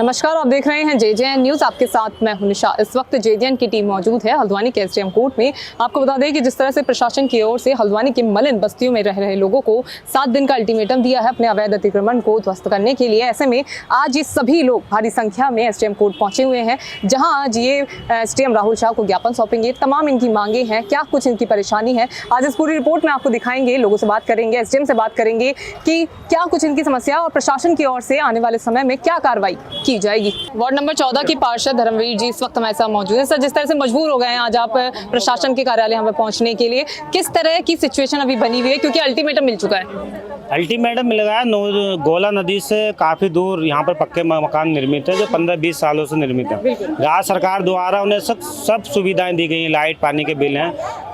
नमस्कार, आप देख रहे हैं जेजेएन न्यूज। आपके साथ मैं हूं निशा। इस वक्त जेजेएन की टीम मौजूद है हल्द्वानी के एसडीएम कोर्ट में। आपको बता दें कि जिस तरह से प्रशासन की ओर से हल्द्वानी की मलिन बस्तियों में रह रहे लोगों को 7 दिन का अल्टीमेटम दिया है अपने अवैध अतिक्रमण को ध्वस्त करने के लिए। ऐसे में आज ये सभी लोग भारी संख्या में एसडीएम कोर्ट पहुंचे हुए हैं, जहां आज ये एसडीएम राहुल शाह को ज्ञापन सौंपेंगे। तमाम इनकी मांगे हैं, क्या कुछ इनकी परेशानी है, आज इस पूरी रिपोर्ट में आपको दिखाएंगे। लोगों से बात करेंगे, एसडीएम से बात करेंगे कि क्या कुछ इनकी समस्या और प्रशासन की ओर से आने वाले समय में क्या कार्रवाई की जाएगी। वार्ड नंबर 14 की पार्षद धर्मवीर जी इस वक्त हमारे साथ मौजूद है। सर, जिस तरह से मजबूर हो गए हैं आज आप प्रशासन के कार्यालय यहाँ पे पहुँचने के लिए, किस तरह की सिचुएशन अभी बनी हुई है, क्योंकि अल्टीमेटम मिल चुका है? अल्टीमेटम मिल गया। गोला नदी से काफ़ी दूर यहाँ पर पक्के मकान निर्मित है जो 15-20 सालों से निर्मित है। राज्य सरकार द्वारा उन्हें सब सुविधाएं दी गई हैं, लाइट पानी के बिल हैं,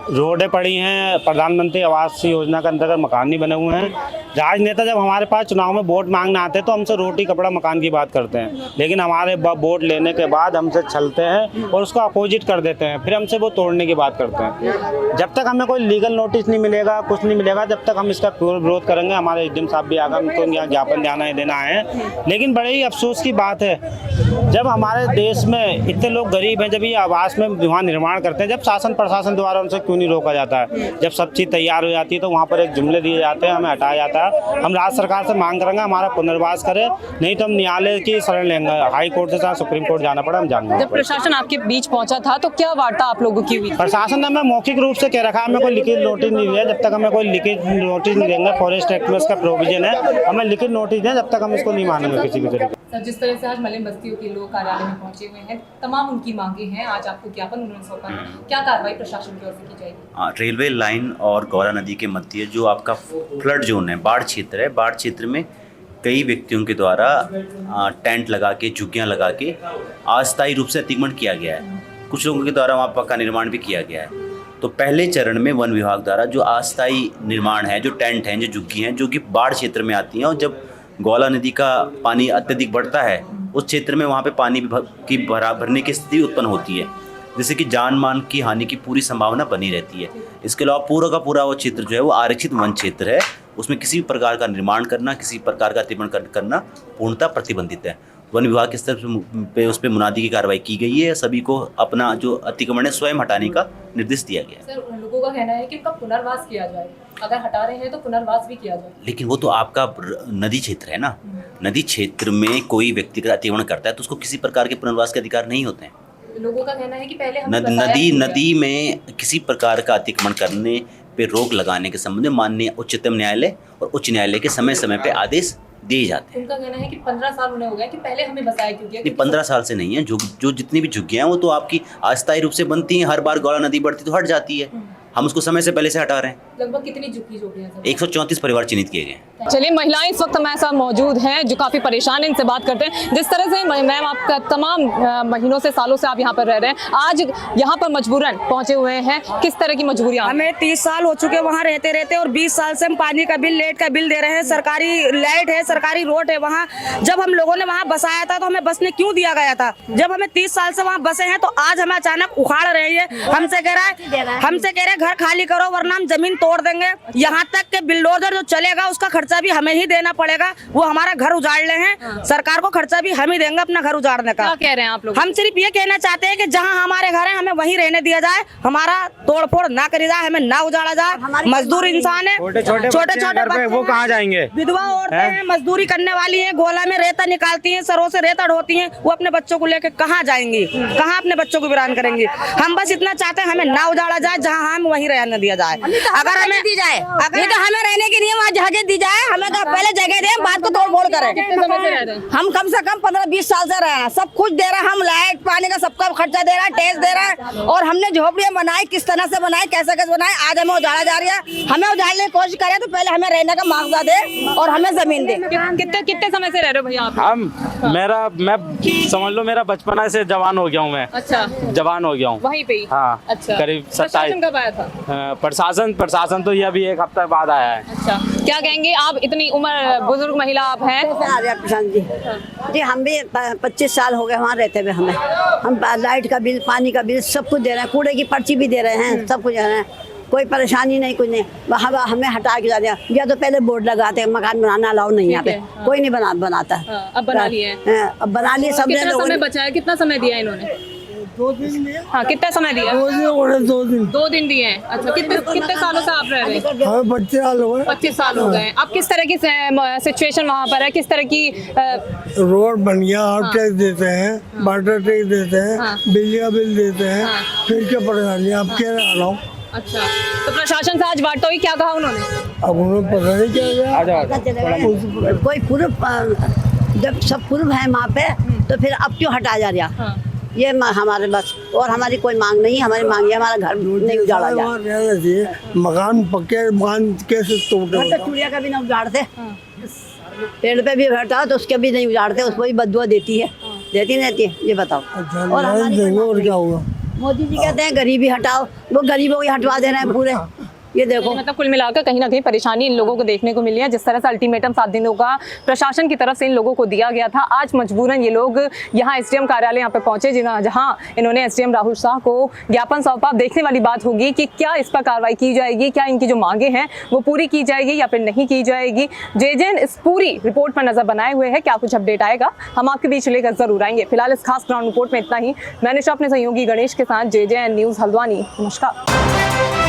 रोडें पड़ी हैं, प्रधानमंत्री आवास योजना के अंतर्गत मकान नहीं बने हुए हैं। राजनेता जब हमारे पास चुनाव में वोट मांगने आते हैं तो हमसे रोटी कपड़ा मकान की बात करते हैं, लेकिन हमारे वोट लेने के बाद हमसे छलते हैं और उसको अपोजिट कर देते हैं, फिर हमसे वो तोड़ने की बात करते हैं। जब तक हमें कोई लीगल नोटिस नहीं मिलेगा, कुछ नहीं मिलेगा, जब तक हम इसका पूरा विरोध करेंगे। हमारे एसडीएम साहब भी आगे हमको यहाँ ज्ञापन देना है। लेकिन बड़े ही अफसोस की बात है, जब हमारे देश में इतने लोग गरीब हैं, जब ये आवास में वहाँ निर्माण करते हैं, जब शासन प्रशासन द्वारा उनसे क्यों नहीं रोका जाता है? जब सब चीज़ तैयार हो जाती है तो वहाँ पर एक जुमले दिए जाते हैं, हमें हटाया जाता है। हम राज्य सरकार से मांग करेंगे हमारा पुनर्वास करें, नहीं तो हम न्यायालय की शरण लेंगे। हाई कोर्ट से चाहे सुप्रीम कोर्ट जाना पड़ा, हम जाएंगे। जब प्रशासन आपके बीच पहुंचा था तो क्या वार्ता आप लोगों की हुई? प्रशासन ने हमें मौखिक रूप से कह रखा, हमें कोई लिखित नोटिस नहीं दिया। जब तक हमें कोई लिखित नोटिस नहीं देंगे, फॉरेस्ट एक्ट में इसका प्रोविजन है, हमें लिखित नोटिस दें, जब तक हम इसको नहीं मानेंगे किसी भी तरीके। सर, जिस तरह से आज मलिन बस्तियों के लोग कार्यालय में पहुंचे हुए हैं, तमाम उनकी मांगे हैं, आज आपको ज्ञापन उन्होंने सौंपा है, क्या कार्रवाई प्रशासन की ओर से की जाएगी? रेलवे लाइन और गौरा नदी के मध्य जो आपका फ्लड जोन है, बाढ़ क्षेत्र है, बाढ़ क्षेत्र में कई व्यक्तियों के द्वारा टेंट लगा के, झुग्गियाँ लगा के अस्थायी रूप से अतिक्रमण किया गया है। कुछ लोगों के द्वारा वहाँ पक्का निर्माण भी किया गया है। तो पहले चरण में वन विभाग द्वारा जो अस्थायी निर्माण है, जो टेंट हैं, जो झुग्गी हैं, जो कि बाढ़ क्षेत्र में आती हैं, और जब गौला नदी का पानी अत्यधिक बढ़ता है उस क्षेत्र में वहाँ पे पानी की भरने की स्थिति उत्पन्न होती है, जिससे कि जान मान की हानि की पूरी संभावना बनी रहती है। इसके अलावा पूरा का पूरा वो क्षेत्र जो है वो आरक्षित वन क्षेत्र है, उसमें किसी भी प्रकार का निर्माण करना, किसी प्रकार का अतिक्रमण करना पूर्णतः प्रतिबंधित है। वन विभाग के स्तर पे उस पर मुनादी की कार्रवाई की गई है। सभी को अपना जो अतिक्रमण है स्वयं हटाने का निर्देश दिया गया है। सर, उन लोगों का कहना है कि उनका पुनर्वास किया जाए, अगर हटा रहे हैं तो पुनर्वास भी किया जाए। लेकिन वो तो आपका नदी क्षेत्र है ना, नदी क्षेत्र में कोई व्यक्तिगत अतिक्रमण करता है तो उसको किसी प्रकार के पुनर्वास के अधिकार नहीं होते हैं। लोगों का कहना है कि पहले नदी में किसी प्रकार का अतिक्रमण करने पे रोक लगाने के संबंध में माननीय उच्चतम न्यायालय और उच्च न्यायालय के समय समय पे आदेश दिए जाते हैं। उनका कहना है कि 15 साल उन्हें हो गया कि पहले हमें बसाया क्यों गया? 15 साल से नहीं है, जो जितनी भी झुग्गियां हैं वो तो आपकी अस्थायी रूप से बनती हैं। हर बार गौला नदी बढ़ती तो हट जाती है, हम उसको समय से पहले से हटा रहे हैं। लगभग कितनी झुग्गियां? 134 परिवार चिन्हित किए गए। चलिए, महिलाएं इस वक्त हमारे साथ मौजूद हैं जो काफी परेशान हैं, इनसे बात करते हैं। जिस तरह से मैम आपका तमाम महीनों से, सालों से आप यहाँ पर रह रहे हैं, आज यहाँ पर मजबूरन पहुंचे हुए हैं, किस तरह की मजबूरियां? हमें 30 साल हो चुके वहाँ रहते रहते, और 20 साल से हम पानी का बिल, लाइट का बिल दे रहे हैं। सरकारी लाइट है, सरकारी रोड है वहाँ। जब हम लोगों ने वहाँ बसाया था तो हमें बसने क्यों दिया गया था? जब हमें 30 साल से वहाँ बसे हैं तो आज हमें अचानक उखाड़ रहे हैं। हमसे कह रहे हैं घर खाली करो वरना हम जमीन तोड़ देंगे। यहाँ तक के बिल्डोजर जो चलेगा उसका खर्चा भी हमें ही देना पड़ेगा। वो हमारा घर उजाड़ ले हैं, सरकार को खर्चा भी हम ही देंगे अपना घर उजाड़ने का। क्या कह रहे हैं आप लोग? हम सिर्फ ये कहना चाहते हैं कि जहाँ हमारे घर है हमें वहीं रहने दिया जाए, हमारा तोड़फोड़ ना करी जाए, हमें ना उजाड़ा जाए। मजदूर इंसान है, छोटे छोटे वो कहाँ जाएंगे? विधवा औरतें हैं, मजदूरी करने वाली हैं, गोला में रेता निकालती हैं, सरों से रेता ढोती हैं, वो अपने बच्चों को लेकर कहाँ जाएंगी, कहाँ अपने बच्चों को वीरान करेंगी? हम बस इतना चाहते हैं हमें ना उजाड़ा जाए, जहाँ हम वहीं रहने दिया जाए। अगर हमें दी जाए, अगर तो हमें रहने के लिए वहाँ जगह दी जाए, हमें तो पहले जगह दें, बात को तोड़ फोड़ करें। हम कम से कम 15-20 साल से रहे हैं, सब कुछ दे रहे हैं, हम लाइट पानी का सबका खर्चा दे रहा है, टैक्स दे रहा है, और हमने झोपड़ियाँ बनाई, किस तरह से बनाई, कैसे कैसे बनाई, आज हमें उजाड़ा जा रही है। हमें उजाड़ने की कोशिश करें तो पहले हमें रहने का मुआवजा दे और हमें जमीन दे। कितने समय से रह रहे हो भैया आप? मैं समझ लो मेरा बचपना से जवान हो गया हूँ मैं। अच्छा, जवान हो गया हूँ वहीं पे ही? हाँ, अच्छा, करीब 27। प्रशासन कब आया था? प्रशासन तो ये अभी 1 हफ्ते बाद आया है। अच्छा, क्या कहेंगे आप? इतनी उम्र बुजुर्ग महिला आप हैं। जी हम भी 25 साल हो गए वहाँ रहते हुए। हम लाइट का बिल, पानी का बिल सब कुछ दे रहे हैं, कूड़े की पर्ची भी दे रहे हैं, सब कुछ दे रहे हैं। कोई परेशानी नहीं, कुछ नहीं। वहाँ हमें हटा के जाते हैं, या तो पहले बोर्ड लगाते हैं मकान बनाना अलाउ नहीं यहाँ पे, ठीक है, हाँ। कोई नहीं बनाता। हाँ, अब बना लिए हैं। हाँ, अब बना लिए सबने कितना लोगों समय ने। बचा है, कितना समय दिया है इन्होंने? 2 दिन दिए, हाँ, कितना समय दिया? 2 दिन। 2 दिन दिए हैं। अच्छा, कितने सालों से आप रह रहे हैं? हमें 25 साल हो गए। 25 साल हो गए। अब किस तरह की सिचुएशन वहाँ पर है, किस तरह की रोड बन गया, आप टैक्स देते हैं, वाटर टैक्स देते हैं, हाँ। बिजली बिजली का बिल देते हैं, फिर क्या परेशानी है? आप कह रहा हूँ, अच्छा, तो प्रशासन से आज बात हुई, क्या कहा उन्होंने? अब उन्हें पता नहीं क्या गया। पता चलेगा। कोई प्रूफ, जब सब प्रूफ है वहाँ पे, तो फिर अब क्यों हटा जा रहा? हाँ। ये हमारे बस, और हमारी कोई मांग नहीं है। हमारी मांग है हमारा घर नहीं उजाड़ा जाए। वहाँ रहना चाहिए, मकान पक्के मकान कैसे तोड़ते? घर तो चूड़िया का भी नहीं उजाड़ते, पेड़ पे भी बैठा तो उसके भी नहीं उजाड़ते, उसको भी बदुआ देती है, देती नहीं देती है, ये बताओ। अच्छा, और हमारी देंगे कोई और क्या होगा? मोदी जी कहते हैं गरीबी हटाओ, वो गरीबों को हटवा दे रहे हैं पूरे। ये देखो, मतलब कुल मिलाकर कहीं ना कहीं परेशानी इन लोगों को देखने को मिली है। जिस तरह से अल्टीमेटम 7 दिनों का प्रशासन की तरफ से इन लोगों को दिया गया था, आज मजबूरन ये लोग यहाँ एसडीएम कार्यालय यहाँ पे पहुंचे, जहाँ इन्होंने एसडीएम राहुल शाह को ज्ञापन सौंपा। देखने वाली बात होगी कि क्या इस पर कार्रवाई की जाएगी, क्या इनकी जो मांगे हैं वो पूरी की जाएगी या फिर नहीं की जाएगी। जेजेएन इस पूरी रिपोर्ट पर नजर बनाए हुए है, क्या कुछ अपडेट आएगा हम आपके बीच लेकर जरूर आएंगे। फिलहाल इस खास ग्राउंड रिपोर्ट में इतना ही। मैंने अपने सहयोगी गणेश के साथ जेजेएन न्यूज हल्द्वानी। नमस्कार।